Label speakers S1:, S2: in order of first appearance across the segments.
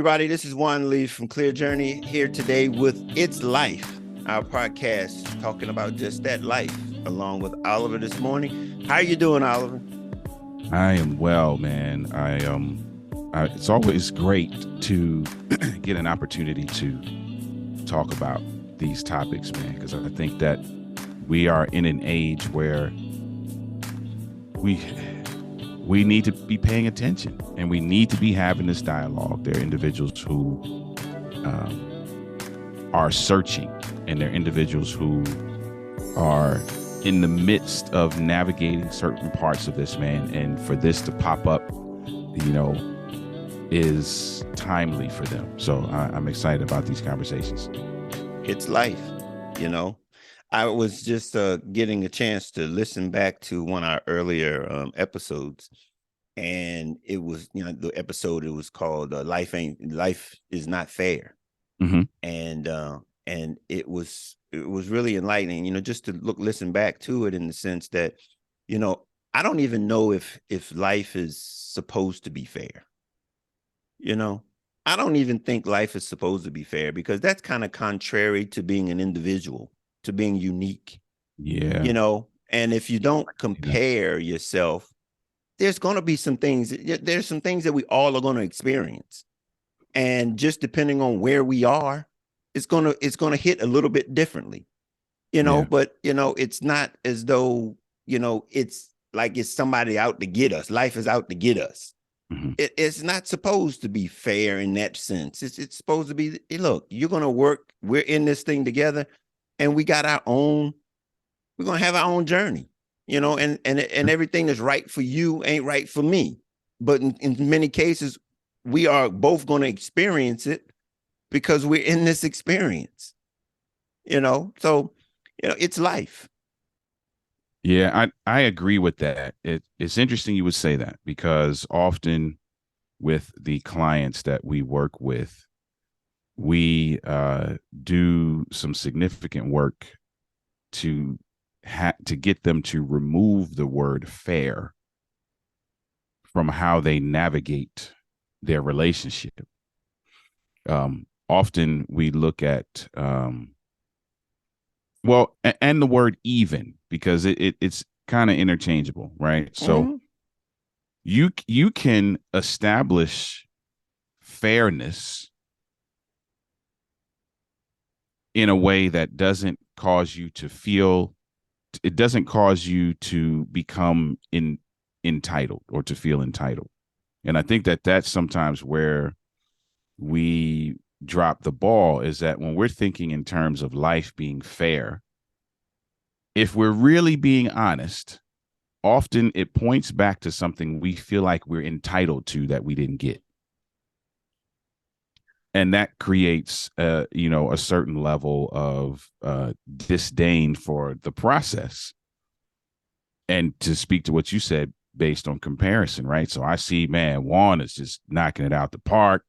S1: everybody. This is Juan Lee from Clear Journey here today with It's Life, our podcast talking about just that life, along with Oliver this morning. How are you doing, Oliver?
S2: I am well, man. It's always great to get an opportunity to talk about these topics, man, because I think that we are in an age where we need to be paying attention and we need to be having this dialogue. There are individuals who are searching, and there are individuals who are in the midst of navigating certain parts of this, man. And for this to pop up, is timely for them. So I'm excited about these conversations.
S1: It's life, I was just getting a chance to listen back to one of our earlier episodes, and it was, the episode, it was called Life is Not Fair.
S2: Mm-hmm.
S1: And it was really enlightening, just to listen back to it in the sense that, I don't even know if life is supposed to be fair. I don't even think life is supposed to be fair, because that's kind of contrary to being an individual, to being unique.
S2: Yeah.
S1: And if you don't compare yourself, there's going to be some things, there's some things that we all are going to experience. And just depending on where we are, it's going to hit a little bit differently, but, it's not as though, it's like it's somebody out to get us. Life is out to get us.
S2: Mm-hmm.
S1: It's not supposed to be fair in that sense. It's supposed to be, look, you're going to work. We're in this thing together, and we got we're going to have our own journey, and everything that's right for you ain't right for me. But in many cases, we are both going to experience it because we're in this experience, so, it's life.
S2: Yeah, I agree with that. It's interesting you would say that, because often with the clients that we work with, we do some significant work to get them to remove the word fair from how they navigate their relationship. Often we look at and the word even, because it's kind of interchangeable, right?
S1: Mm-hmm.
S2: So you can establish fairness in a way that doesn't cause you to become entitled or to feel entitled. And I think that that's sometimes where we drop the ball, is that when we're thinking in terms of life being fair, if we're really being honest, often it points back to something we feel like we're entitled to that we didn't get. And that creates, a certain level of disdain for the process. And to speak to what you said, based on comparison, right? So I see, man, Juan is just knocking it out the park.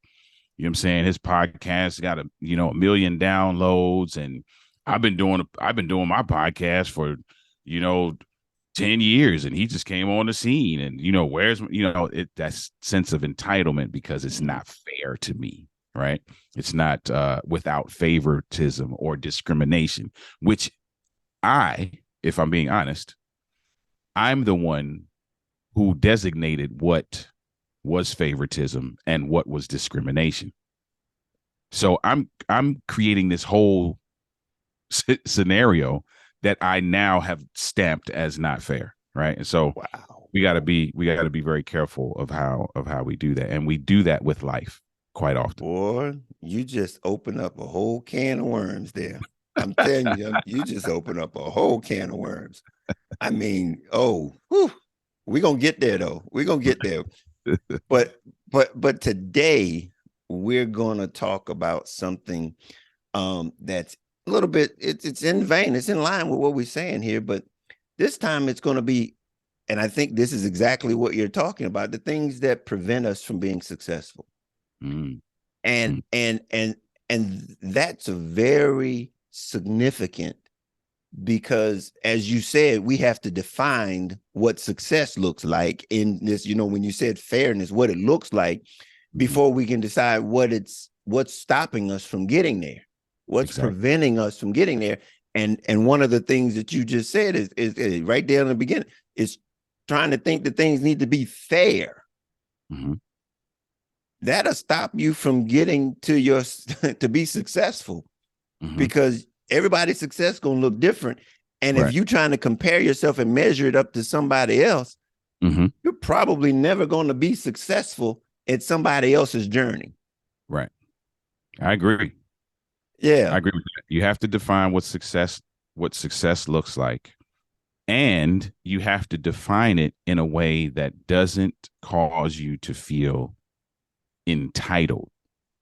S2: You know what I'm saying? His podcast got a million downloads, and I've been doing my podcast for 10 years, and he just came on the scene, and where's that sense of entitlement, because it's not fair to me, right? It's not without favoritism or discrimination, which if I'm being honest, I'm the one who designated what was favoritism and what was discrimination. So I'm creating this whole scenario that I now have stamped as not fair, right? And so
S1: Wow.
S2: we got to be very careful of how we do that, and we do that with life quite often.
S1: Boy, you just open up a whole can of worms there. I'm telling you, you just open up a whole can of worms. I mean, we're going to get there, though. We're going to get there. But today we're going to talk about something that's a little bit, it's in vain. It's in line with what we're saying here, but this time it's going to be, and I think this is exactly what you're talking about, the things that prevent us from being successful.
S2: Mm.
S1: And that's a very significant, because as you said, we have to define what success looks like in this, when you said fairness, what it looks like. before we can decide what's stopping us from getting there, what's preventing us from getting there. And one of the things that you just said is right there in the beginning is trying to think that things need to be fair. That'll stop you from getting to to be successful, because everybody's success gonna look different. And if you're trying to compare yourself and measure it up to somebody else, you're probably never going to be successful at somebody else's journey.
S2: Right. I agree.
S1: Yeah.
S2: I agree with that. You have to define what success looks like. And you have to define it in a way that doesn't cause you to feel entitled.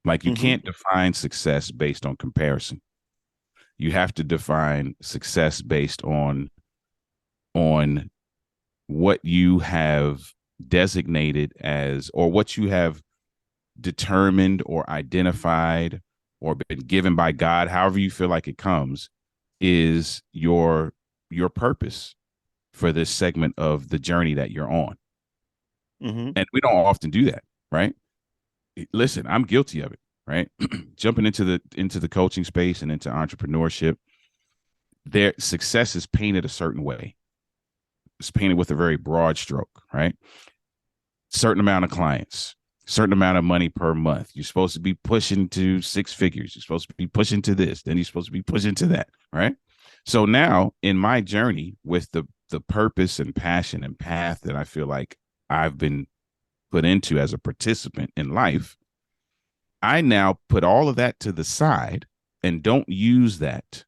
S2: Like, you can't define success based on comparison. You have to define success based on what you have designated as, or what you have determined or identified or been given by God, however you feel like it comes, is your purpose for this segment of the journey that you're on. And we don't often do that, right? Listen, I'm guilty of it, right? Jumping into the coaching space and into entrepreneurship, their success is painted a certain way. It's painted with a very broad stroke, right? Certain amount of clients, certain amount of money per month. You're supposed to be pushing to 6 figures. You're supposed to be pushing to this. Then you're supposed to be pushing to that, right? So now in my journey with the purpose and passion and path that I feel like I've been put into as a participant in life, I now put all of that to the side and don't use that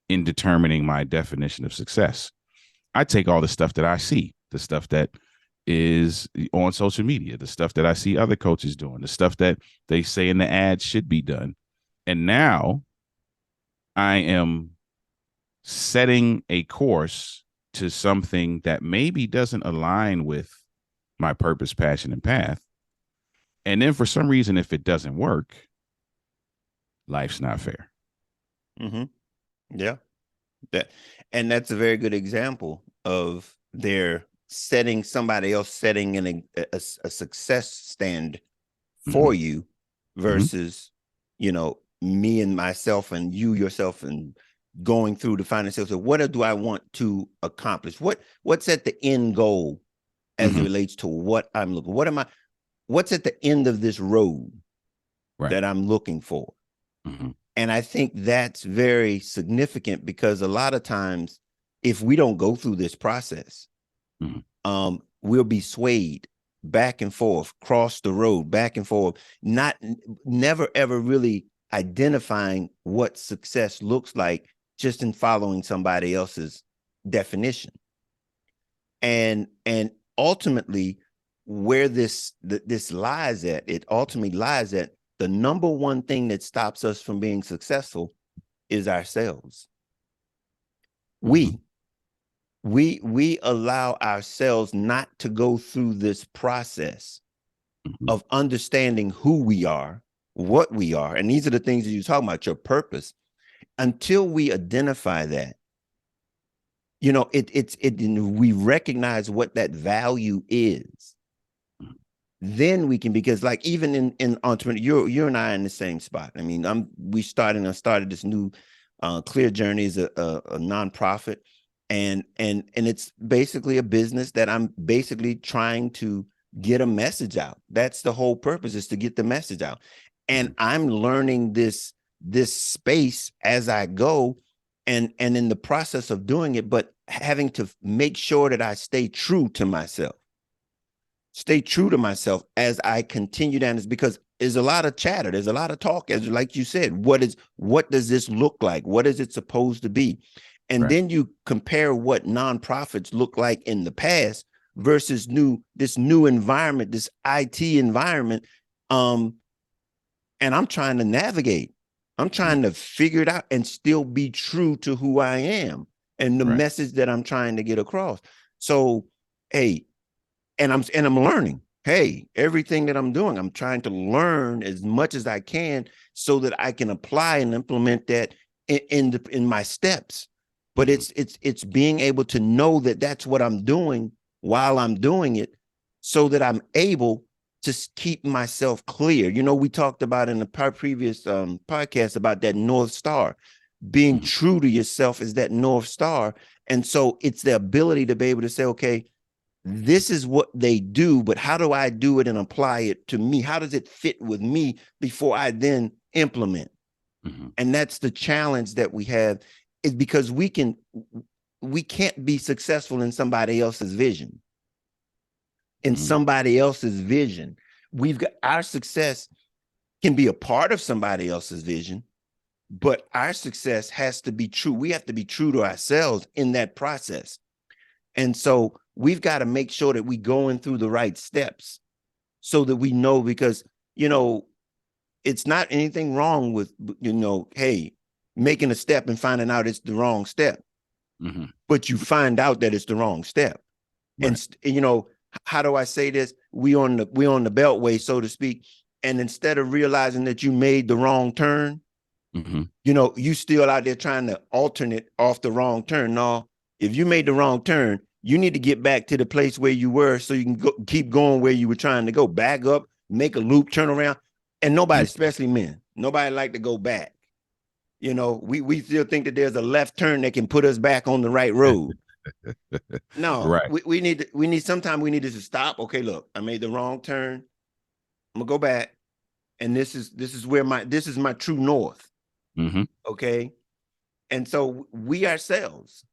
S2: in determining my definition of success. I take all the stuff that I see, the stuff that is on social media, the stuff that I see other coaches doing, the stuff that they say in the ads should be done. And now I am setting a course to something that maybe doesn't align with my purpose, passion, and path. And then for some reason, if it doesn't work, life's not fair.
S1: Yeah. And that's a very good example of their setting somebody else setting in a success stand for you versus, me and myself and you yourself and going through to find yourself. So what do I want to accomplish? What's at the end goal as it relates to what I'm looking? What's at the end of this road that I'm looking for? And I think that's very significant, because a lot of times if we don't go through this process, we'll be swayed back and forth, cross the road, back and forth, never ever really identifying what success looks like, just in following somebody else's definition. And ultimately, where this lies at, it ultimately lies at the number one thing that stops us from being successful is ourselves. We allow ourselves not to go through this process of understanding who we are, what we are. And these are the things that you're talking about, your purpose. Until we identify that, we recognize what that value is. Then we can, because like even in entrepreneurship, you and I are in the same spot. I mean, I started this new Clear Journey is a nonprofit, and it's basically a business that I'm basically trying to get a message out. That's the whole purpose, is to get the message out. And I'm learning this space as I go, and in the process of doing it, but having to make sure that I stay true to myself as I continue down this, because there's a lot of chatter. There's a lot of talk, as like you said, what does this look like? What is it supposed to be? And then you compare what nonprofits look like in the past versus this new environment, this IT environment. And I'm trying to navigate. I'm trying to figure it out and still be true to who I am and the message that I'm trying to get across. So, hey, and I'm learning. Hey, everything that I'm doing, I'm trying to learn as much as I can so that I can apply and implement that in my steps. But it's being able to know that that's what I'm doing while I'm doing it, so that I'm able to keep myself clear. You know, we talked about in the previous podcast about that North Star. Being true to yourself is that North Star. And so it's the ability to be able to say, okay, this is what they do, but how do I do it and apply it to me? How does it fit with me before I then implement? And that's the challenge that we have, is because we can't be successful in somebody else's vision. We've got our success can be a part of somebody else's vision, but our success has to be true. We have to be true to ourselves in that process. And so we've got to make sure that we're going through the right steps so that we know, because, you know, it's not anything wrong with, you know, hey, making a step and finding out it's the wrong step. But you find out that it's the wrong step. Right. And, you know, how do I say this? We on the beltway, so to speak. And instead of realizing that you made the wrong turn, you know, you still out there trying to alternate off the wrong turn. No, if you made the wrong turn, you need to get back to the place where you were so you can keep going where you were trying to go. Back up, make a loop, turn around. And nobody, especially men, nobody like to go back. You know, we still think that there's a left turn that can put us back on the right road. No, right. we need sometimes we need to stop. Okay, look, I made the wrong turn. I'm gonna go back, and this is my true north. Okay, and so we ourselves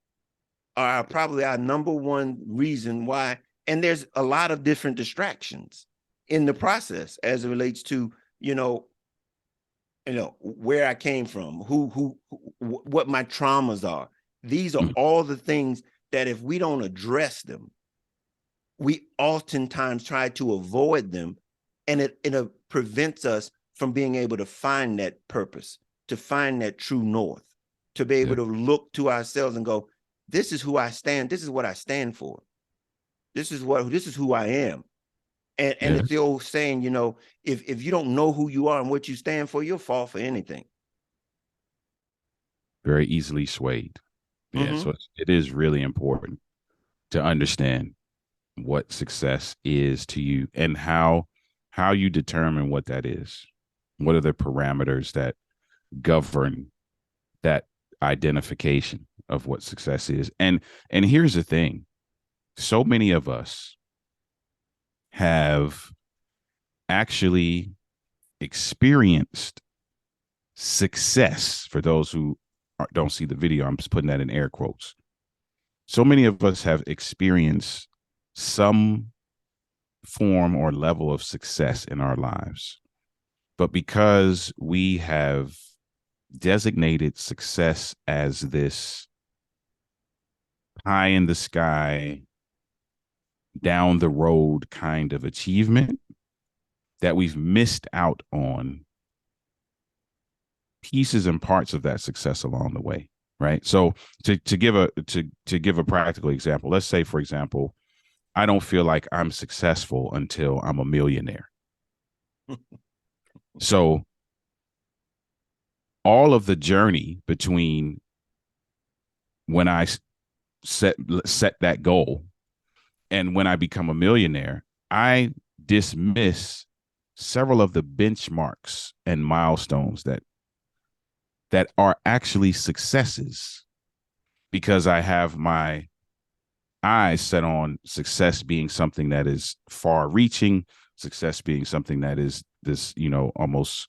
S1: are probably our number one reason why. And there's a lot of different distractions in the process as it relates to, you know, where I came from, what my traumas are. These are all the things that if we don't address them, we oftentimes try to avoid them, and it prevents us from being able to find that purpose, to find that true north, to be able to look to ourselves and go, this is who I stand. This is what I stand for. This is who I am. And it's the old saying, you know, if you don't know who you are and what you stand for, you'll fall for anything.
S2: Very easily swayed. Yeah. So it is really important to understand what success is to you and how you determine what that is. What are the parameters that govern that identification of what success is? And here's the thing. So many of us have actually experienced success. For those who don't see the video, I'm just putting that in air quotes. So many of us have experienced some form or level of success in our lives. But because we have designated success as this pie in the sky, down the road kind of achievement, that we've missed out on pieces and parts of that success along the way, right? So to give a practical example, let's say, for example, I don't feel like I'm successful until I'm a millionaire. So all of the journey between when I set that goal and when I become a millionaire, I dismiss several of the benchmarks and milestones that are actually successes, because I have my eyes set on success being something that is far reaching, success being something that is this, you know, almost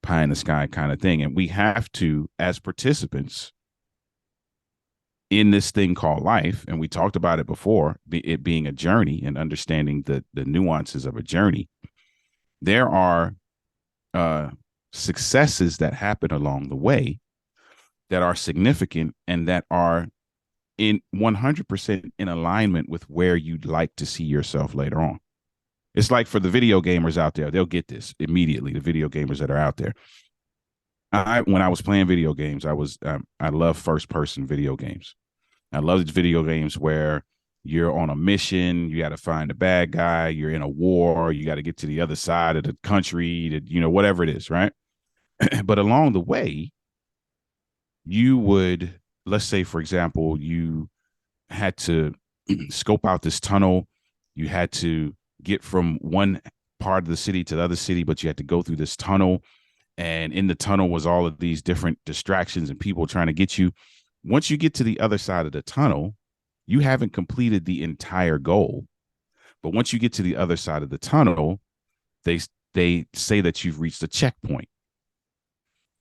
S2: pie in the sky kind of thing. And we have to, as participants in this thing called life, and we talked about it before, it being a journey and understanding the nuances of a journey, there are successes that happen along the way that are significant and that are in 100% in alignment with where you'd like to see yourself later on. It's like for the video gamers out there, they'll get this immediately. The video gamers that are out there. When I was playing video games, I love first person video games. I love video games where you're on a mission, you got to find a bad guy, you're in a war, you got to get to the other side of the country, to, you know, whatever it is, right? But along the way, you would, let's say, for example, you had to scope out this tunnel. You had to get from one part of the city to the other city, but you had to go through this tunnel. And in the tunnel was all of these different distractions and people trying to get you. Once you get to the other side of the tunnel, you haven't completed the entire goal. But once you get to the other side of the tunnel, they say that you've reached a checkpoint.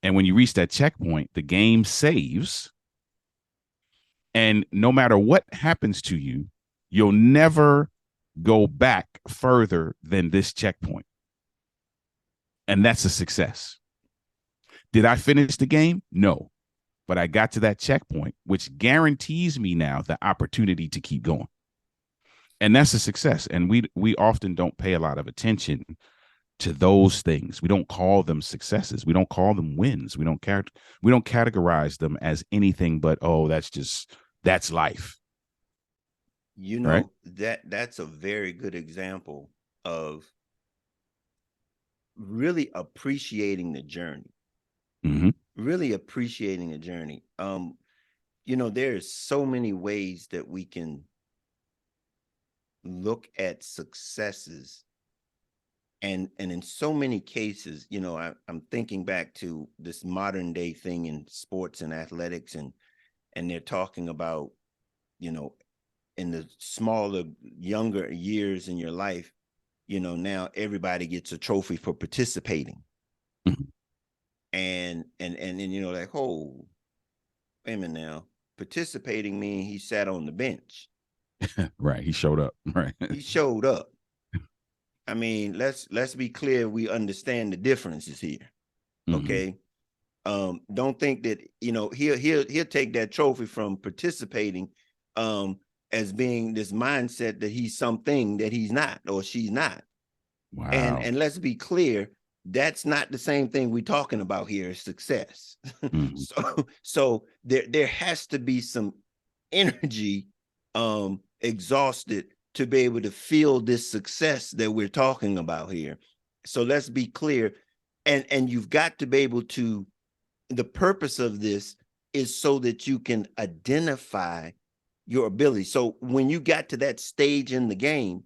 S2: And when you reach that checkpoint, the game saves. And no matter what happens to you, you'll never go back further than this checkpoint. And that's a success. Did I finish the game? No. But I got to that checkpoint, which guarantees me now the opportunity to keep going. And that's a success. And we often don't pay a lot of attention to those things. We don't call them successes. We don't call them wins. We don't categorize them as anything but, oh, that's life.
S1: You know, right? That's a very good example of really appreciating the journey.
S2: Mm-hmm.
S1: Really appreciating the journey. You know, there's so many ways that we can look at successes. And in so many cases, you know, I'm thinking back to this modern day thing in sports and athletics, and they're talking about, you know, in the smaller, younger years in your life, you know, now everybody gets a trophy for participating.
S2: Mm-hmm.
S1: And you know, like, oh, wait a minute now, participating means he sat on the bench.
S2: Right. He showed up. Right.
S1: He showed up. I mean, let's be clear. We understand the differences here. Okay. Mm-hmm. Don't think that, you know, he'll take that trophy from participating as being this mindset that he's something that he's not, or she's not.
S2: Wow.
S1: And let's be clear, that's not the same thing we're talking about here as success. Mm-hmm. So there has to be some energy exhausted to be able to feel this success that we're talking about here. So let's be clear. And you've got to be able to, the purpose of this is so that you can identify your ability. So when you got to that stage in the game,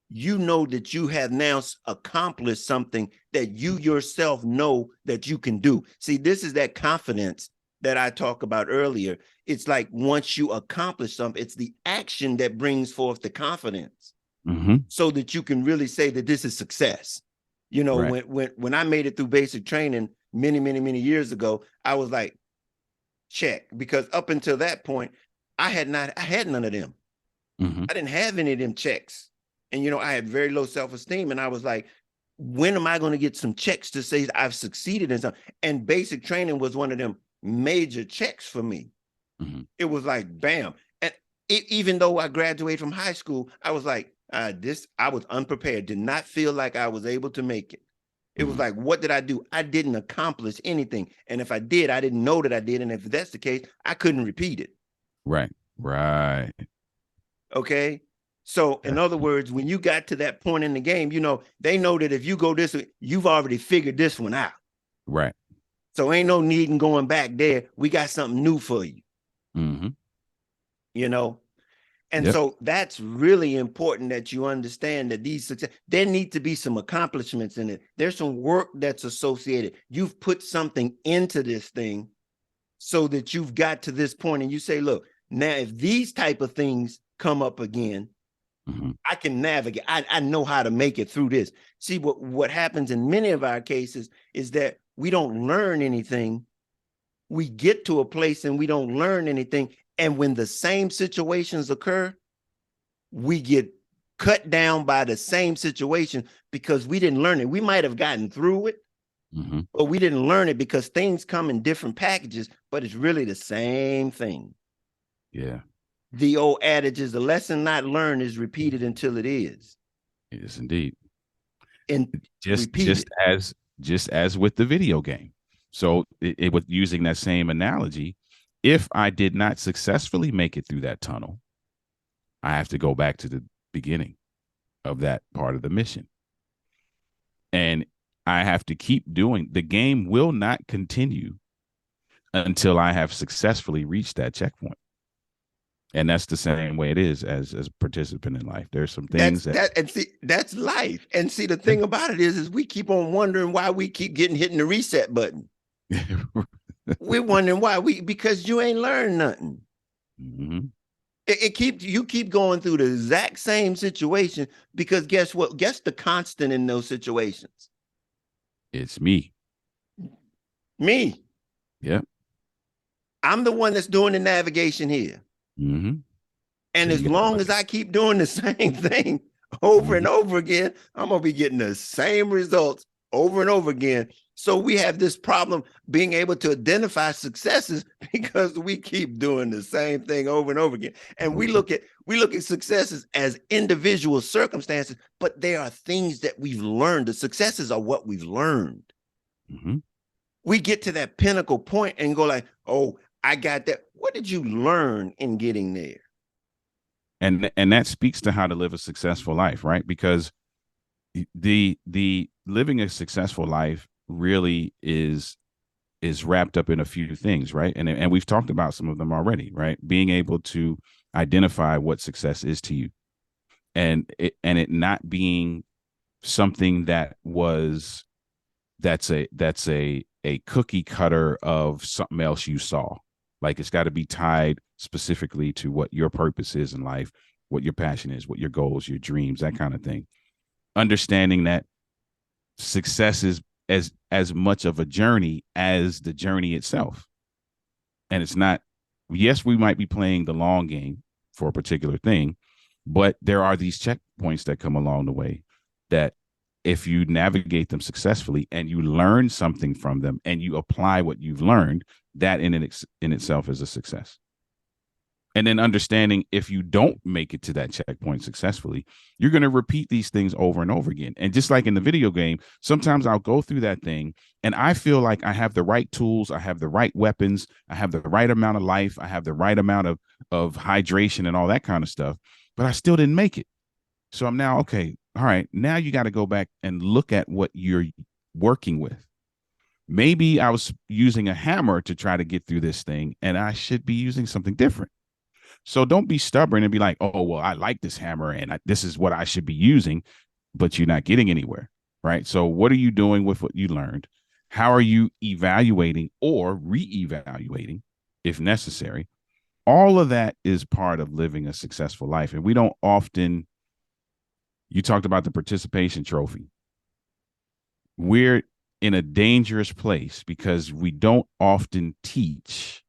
S1: you know that you have now accomplished something that you yourself know that you can do. See, this is that confidence that I talked about earlier. It's like once you accomplish something, it's the action that brings forth the confidence, mm-hmm. so that you can really say that this is success. You know, right. when I made it through basic training many years ago, I was like, check, because up until that point, I had none of them. Mm-hmm. I didn't have any of them checks. And, you know, I had very low self-esteem, and I was like, when am I going to get some checks to say I've succeeded in something? And basic training was one of them major checks for me. Mm-hmm. It was like, bam. And even though I graduated from high school, I was like, I was unprepared, did not feel like I was able to make it. It mm-hmm. was like, what did I do? I didn't accomplish anything. And if I did, I didn't know that I did. And if that's the case, I couldn't repeat it.
S2: Right.
S1: Okay. So in other words, when you got to that point in the game, you know, they know that if you go this way, you've already figured this one out.
S2: Right.
S1: So ain't no need in going back there. We got something new for you. Mm-hmm. You know? And so that's really important that you understand that these success, there need to be some accomplishments in it. There's some work that's associated. You've put something into this thing so that you've got to this point and you say, look, now if these type of things come up again, mm-hmm. I can navigate. I know how to make it through this. See, what happens in many of our cases is that we don't learn anything. We get to a place and we don't learn anything. And when the same situations occur, we get cut down by the same situation because we didn't learn it. We might have gotten through it, mm-hmm. but we didn't learn it because things come in different packages, but it's really the same thing.
S2: Yeah.
S1: The old adage is the lesson not learned is repeated until it is.
S2: Yes, indeed.
S1: And
S2: just as with the video game. So it was using that same analogy. If I did not successfully make it through that tunnel, I have to go back to the beginning of that part of the mission. And I have to keep doing. The game will not continue until I have successfully reached that checkpoint. And that's the same way it is as a participant in life. There's some things
S1: And see, that's life. And see, the thing about it is we keep on wondering why we keep getting hitting the reset button. We're wondering why because you ain't learned nothing.
S2: Mm-hmm.
S1: You keep going through the exact same situation because guess what? Guess the constant in those situations.
S2: It's me.
S1: Me.
S2: Yeah.
S1: I'm the one that's doing the navigation here.
S2: Mm-hmm.
S1: And
S2: So
S1: as long as I keep doing the same thing over and over again, I'm going to be getting the same results over and over again. So we have this problem being able to identify successes because we keep doing the same thing over and over again. And we look at successes as individual circumstances, but they are things that we've learned. The successes are what we've learned.
S2: Mm-hmm.
S1: We get to that pinnacle point and go like, oh, I got that. What did you learn in getting there?
S2: And that speaks to how to live a successful life, right? Because the living a successful life really is wrapped up in a few things, right? And we've talked about some of them already, right? Being able to identify what success is to you, and it not being something that's a cookie cutter of something else you saw. Like it's got to be tied specifically to what your purpose is in life, what your passion is, what your goals, your dreams, that kind of thing. Understanding that success is as much of a journey as the journey itself. And it's not, yes, we might be playing the long game for a particular thing, but there are these checkpoints that come along the way that if you navigate them successfully and you learn something from them and you apply what you've learned, that in itself is a success. And then understanding if you don't make it to that checkpoint successfully, you're going to repeat these things over and over again. And just like in the video game, sometimes I'll go through that thing and I feel like I have the right tools, I have the right weapons, I have the right amount of life, I have the right amount of hydration and all that kind of stuff, but I still didn't make it. So I'm now, okay, all right, now you got to go back and look at what you're working with. Maybe I was using a hammer to try to get through this thing and I should be using something different. So don't be stubborn and be like, oh, well, I like this hammer and this is what I should be using, but you're not getting anywhere, right? So what are you doing with what you learned? How are you evaluating or reevaluating if necessary? All of that is part of living a successful life. And we don't often, you talked about the participation trophy. We're in a dangerous place because we don't often teach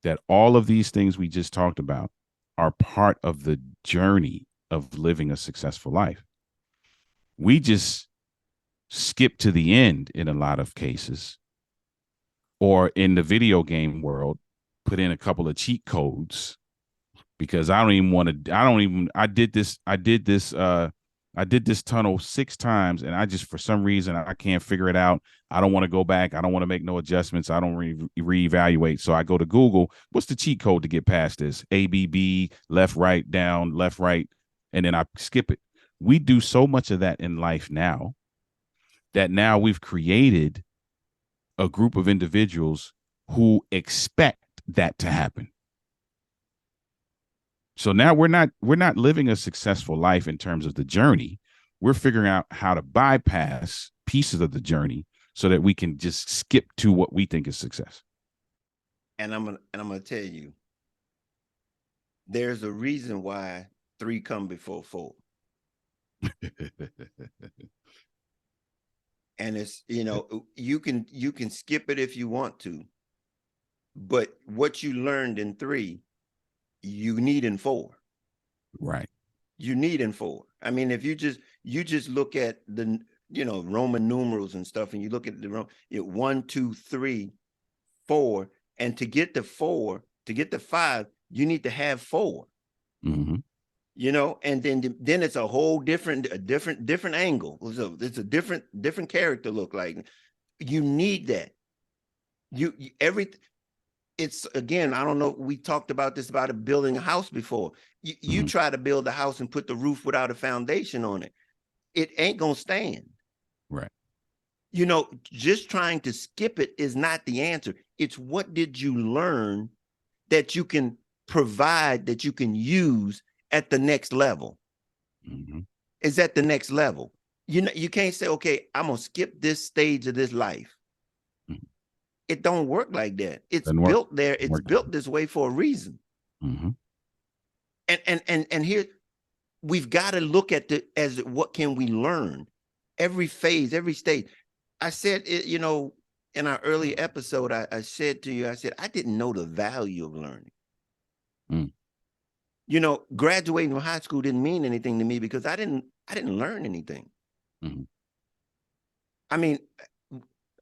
S2: that all of these things we just talked about are part of the journey of living a successful life. We just skip to the end in a lot of cases, or in the video game world, put in a couple of cheat codes because I did this tunnel 6 times and I just, for some reason, I can't figure it out. I don't want to go back. I don't want to make no adjustments. I don't reevaluate. So I go to Google. What's the cheat code to get past this? ABB, left, right, down, left, right. And then I skip it. We do so much of that in life now that now we've created a group of individuals who expect that to happen. So now we're not living a successful life in terms of the journey. We're figuring out how to bypass pieces of the journey so that we can just skip to what we think is success.
S1: And I'm gonna tell you, there's a reason why 3 come before 4. And it's, you can skip it if you want to, but what you learned in 3, you need in 4.
S2: Right.
S1: You need in 4. I mean, if you just look at the Roman numerals and stuff, and you look at the 1, 2, 3, 4, and to get to 4, to get to 5, you need to have 4.
S2: Mm-hmm.
S1: And then it's a whole different angle. So it's a different character look like. You need that. It's, again, I don't know, we talked about this about building a house before. You
S2: Mm-hmm.
S1: try to build a house and put the roof without a foundation on it, it ain't gonna stand.
S2: Right.
S1: Just trying to skip it is not the answer. It's what did you learn that you can provide that you can use at the next level.
S2: Mm-hmm.
S1: Is at the next level. You know, you can't say, okay, I'm gonna skip this stage of this life.
S2: Mm-hmm.
S1: It don't work like that. It's
S2: Doesn't work.
S1: built there. It's built this way for a reason.
S2: Mm-hmm.
S1: And here we've got to look at the as what can we learn every phase, every stage. I said it, you know, in our early episode, I said to you, I said, I didn't know the value of learning.
S2: Mm.
S1: You know, graduating from high school didn't mean anything to me because I didn't learn anything.
S2: Mm-hmm.
S1: I mean,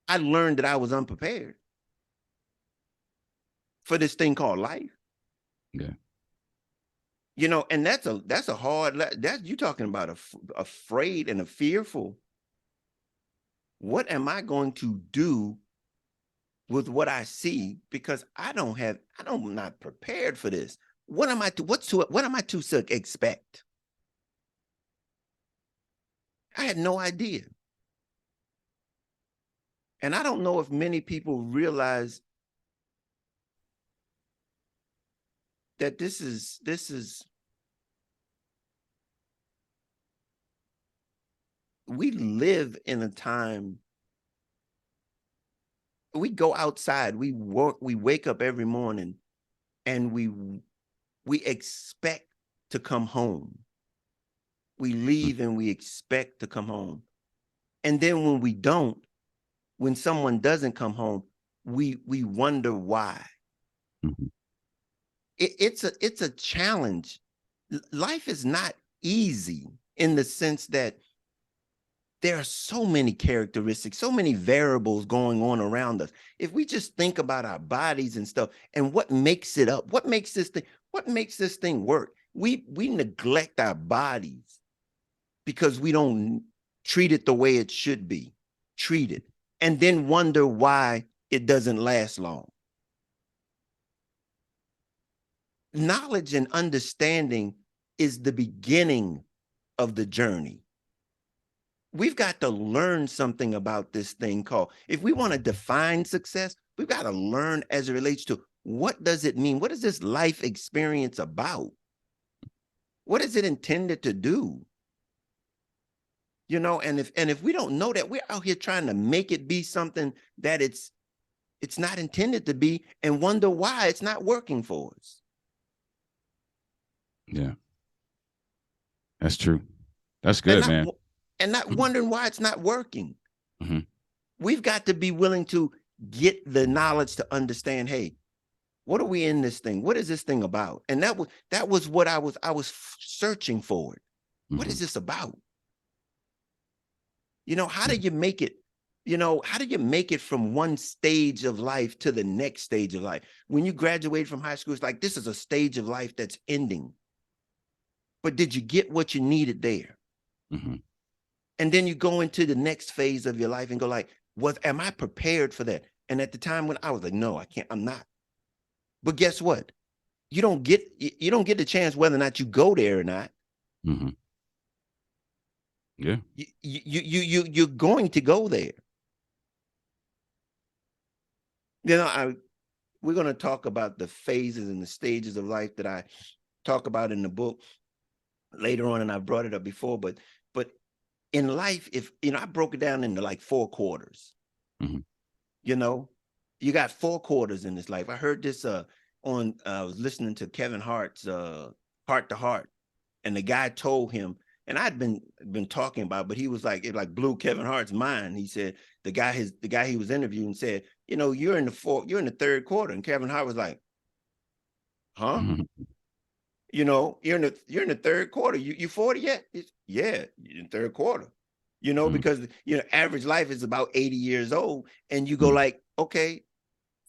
S1: I learned that I was unprepared for this thing called life.
S2: Yeah.
S1: You know, and that's a hard, that's you talking about afraid and a fearful. What am I going to do with what I see? Because I'm not prepared for this. What am I to expect? I had no idea. And I don't know if many people realize that this is we live in a time, we go outside, we work, we wake up every morning and we expect to come home. We leave and we expect to come home. And then when we don't, when someone doesn't come home, we wonder why.
S2: Mm-hmm.
S1: It's a challenge. Life is not easy in the sense that there are so many characteristics, so many variables going on around us. If we just think about our bodies and stuff and what makes it up, what makes this thing work? We neglect our bodies because we don't treat it the way it should be treated, and then wonder why it doesn't last long. Knowledge and understanding is the beginning of the journey. We've got to learn something about this thing called, if we want to define success, we've got to learn as it relates to what does it mean? What is this life experience about? What is it intended to do? You know, and if we don't know that, we're out here trying to make it be something that it's not intended to be and wonder why it's not working for us.
S2: Yeah. That's true. That's
S1: And
S2: good, man.
S1: not wondering why it's not working.
S2: Mm-hmm.
S1: We've got to be willing to get the knowledge to understand, hey, what are we in this thing? What is this thing about? And that was what I was searching for it.
S2: Mm-hmm.
S1: What is this about? You know, how do you make it? You know, how do you make it from one stage of life to the next stage of life? When you graduate from high school, it's like, this is a stage of life that's ending. But did you get what you needed there?
S2: Mm-hmm.
S1: And then you go into the next phase of your life and go like, am I prepared for that? And at the time when I was like, no, I can't, I'm not. But guess what? You don't get the chance whether or not you go there or not.
S2: Mm-hmm. Yeah.
S1: You're going to go there. You know, we're going to talk about the phases and the stages of life that I talk about in the book later on, and I brought it up before, but in life, if you know, I broke it down into like 4 quarters.
S2: Mm-hmm.
S1: You know, you got 4 quarters in this life. I heard this on I was listening to Kevin Hart's Heart to Heart, and the guy told him, and I'd been talking about, but he was like, it like blew Kevin Hart's mind. He said the guy he was interviewing said, you know, you're in the 3rd quarter, and Kevin Hart was like, huh?
S2: Mm-hmm.
S1: You know, you're in the 3rd quarter. You 40 yet? Yeah, you're in the 3rd quarter. You know,
S2: Mm-hmm.
S1: because you know, average life is about 80 years old, and you go like, okay,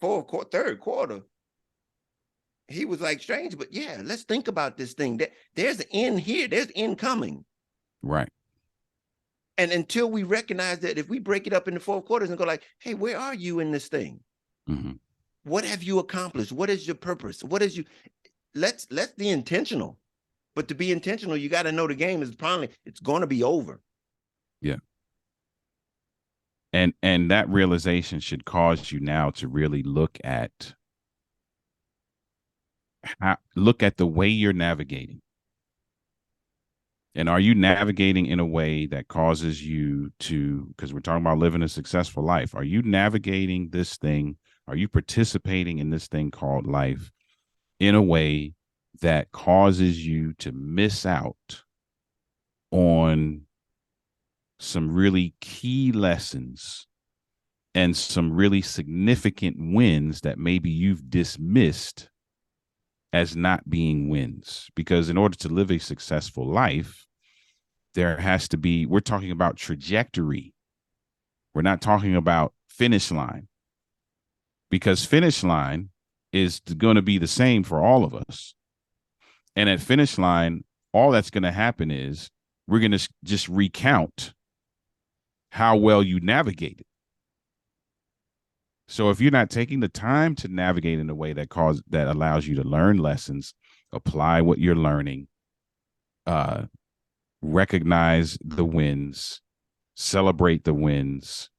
S1: 3rd quarter. He was like, strange, but yeah, let's think about this thing. There's an end here. There's end coming.
S2: Right.
S1: And until we recognize that, if we break it up into 4 quarters and go like, hey, where are you in this thing?
S2: Mm-hmm.
S1: What have you accomplished? What is your purpose? What is you? Let's be intentional. But to be intentional, you got to know the game is probably, it's going to be over.
S2: Yeah. And that realization should cause you now to really look at look at the way you're navigating. And are you navigating in a way that causes you to, because we're talking about living a successful life, are you navigating this thing? Are you participating in this thing called life in a way that causes you to miss out on some really key lessons and some really significant wins that maybe you've dismissed as not being wins? Because in order to live a successful life, there has to be, we're talking about trajectory. We're not talking about finish line, because finish line is going to be the same for all of us. And at finish line, all that's going to happen is we're going to just recount how well you navigated. So if you're not taking the time to navigate in a way that allows you to learn lessons, apply what you're learning, recognize the wins, celebrate the wins,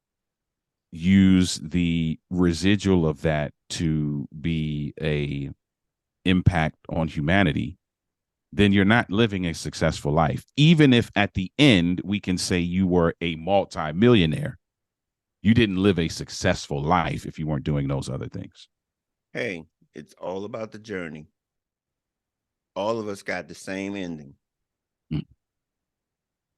S2: use the residual of that to be a impact on humanity, then you're not living a successful life. Even if at the end we can say you were a multi-millionaire, you didn't live a successful life if you weren't doing those other things.
S1: Hey, it's all about the journey. All of us got the same ending.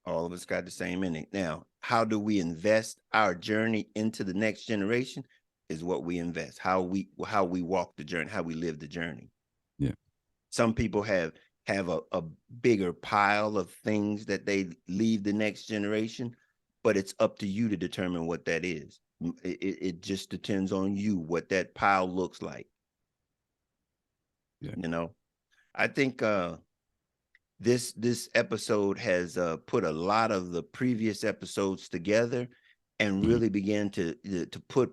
S1: All of us got the same ending. Now, how do we invest our journey into the next generation is what we invest, how we walk the journey, how we live the journey.
S2: Yeah. Some
S1: people have a bigger pile of things that they leave the next generation, but it's up to you to determine what that is. It just depends on you, what that pile looks like.
S2: Yeah.
S1: You know, I think this episode has put a lot of the previous episodes together and really began to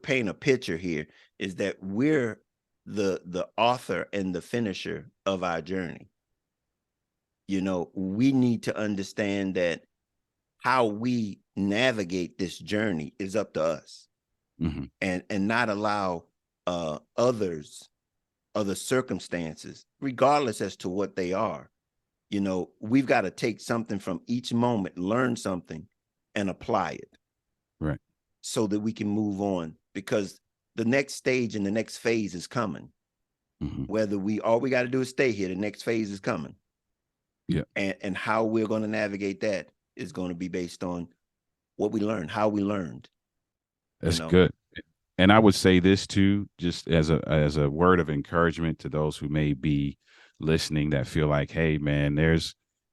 S1: paint a picture here, is that we're the author and the finisher of our journey. You know, we need to understand that how we navigate this journey is up to us.
S2: Mm-hmm.
S1: And not allow other circumstances, regardless as to what they are. You know, we've got to take something from each moment, learn something, and apply it.
S2: Right.
S1: So that we can move on, because the next stage and the next phase is coming. Mm-hmm. Whether all we got to do is stay here, the next phase is coming.
S2: Yeah.
S1: And how we're going to navigate that is going to be based on what we learned, how we learned.
S2: That's good. And I would say this too, just as a word of encouragement to those who may be listening that feel like, hey man,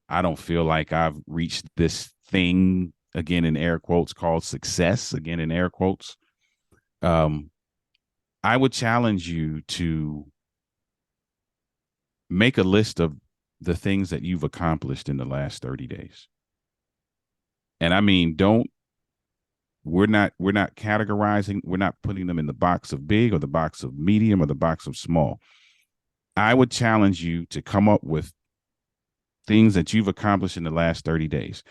S2: I don't feel like I've reached this thing, again in air quotes, called success, again in air quotes. I would challenge you to make a list of the things that you've accomplished in the last 30 days. And I mean, we're not categorizing, we're not putting them in the box of big or the box of medium or the box of small. I would challenge you to come up with things that you've accomplished in the last 30 days.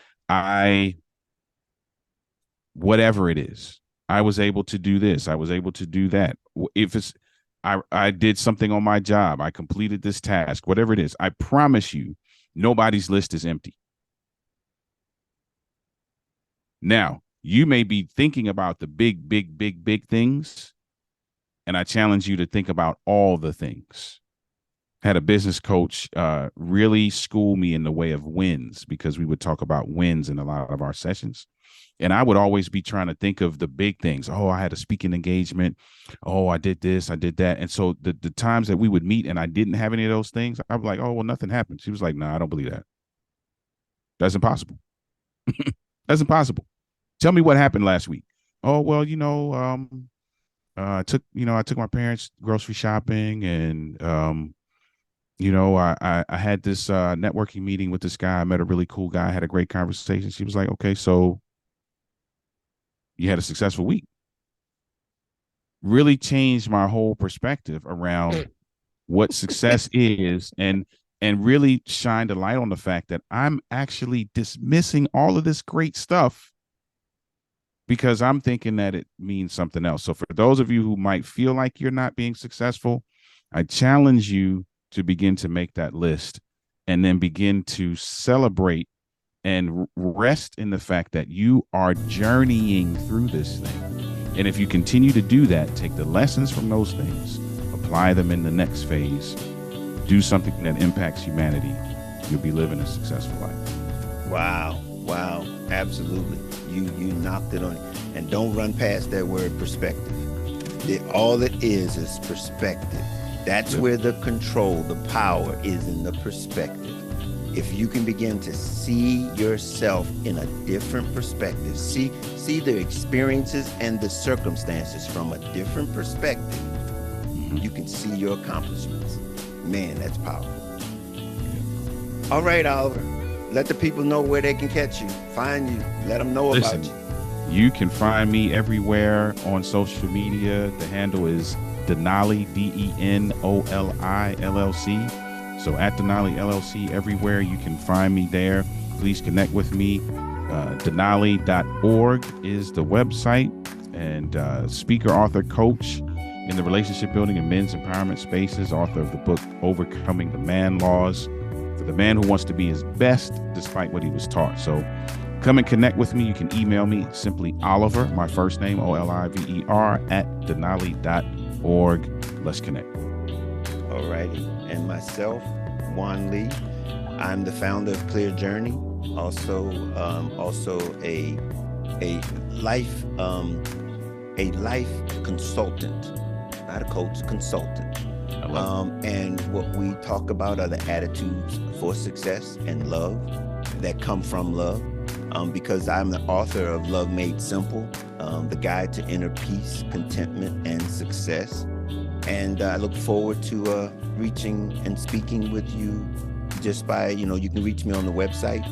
S2: Whatever it is, I was able to do this, I was able to do that. If it's, I did something on my job, I completed this task, whatever it is, I promise you, nobody's list is empty. Now, you may be thinking about the big things, and I challenge you to think about all the things. Had a business coach really school me in the way of wins, because we would talk about wins in a lot of our sessions. And I would always be trying to think of the big things. Oh, I had a speaking engagement. Oh, I did this, I did that. And so the times that we would meet and I didn't have any of those things, I'd be like, oh, well, nothing happened. She was like, nah, I don't believe that. That's impossible. That's impossible. Tell me what happened last week. Oh, well, I took my parents grocery shopping, and I had this networking meeting with this guy. I met a really cool guy, had a great conversation. She was like, okay, so you had a successful week. Really changed my whole perspective around what success is, and really shined a light on the fact that I'm actually dismissing all of this great stuff because I'm thinking that it means something else. So for those of you who might feel like you're not being successful, I challenge you to begin to make that list and then begin to celebrate and rest in the fact that you are journeying through this thing. And if you continue to do that, take the lessons from those things, apply them in the next phase, do something that impacts humanity, you'll be living a successful life.
S1: Wow. Wow. Absolutely. You knocked it on it. And don't run past that word perspective. All it is perspective. That's where the control, the power is in the perspective. If you can begin to see yourself in a different perspective, see the experiences and the circumstances from a different perspective, you can see your accomplishments. Man, that's powerful. All right, Oliver, let the people know where they can catch you, find you, let them know about you.
S2: You can find me everywhere on social media. The handle is Denali, Denoli LLC. So at Denali LLC, everywhere you can find me there. Please connect with me. Denali.org is the website, and speaker, author, coach in the relationship building and men's empowerment spaces, author of the book Overcoming the Man Laws, for the man who wants to be his best despite what he was taught. So come and connect with me. You can email me simply Oliver, my first name, Oliver, at Denali.org. Let's connect.
S1: All righty. And myself, Juan Lee. I'm the founder of Clear Journey. Also a life consultant, not a coach, consultant. And what we talk about are the attitudes for success and love that come from love. Because I'm the author of Love Made Simple, the guide to inner peace, contentment, and success. And I look forward to reaching and speaking with you just by, you can reach me on the website,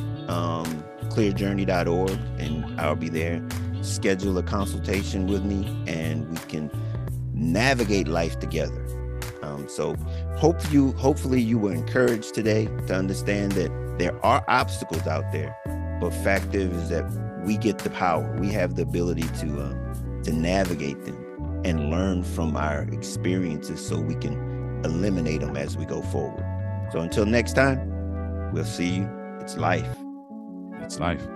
S1: clearjourney.org, and I'll be there. Schedule a consultation with me, and we can navigate life together. So hopefully you were encouraged today to understand that there are obstacles out there. But fact is that we get the power. We have the ability to navigate them and learn from our experiences so we can eliminate them as we go forward. So until next time, we'll see you. It's life.
S2: It's life.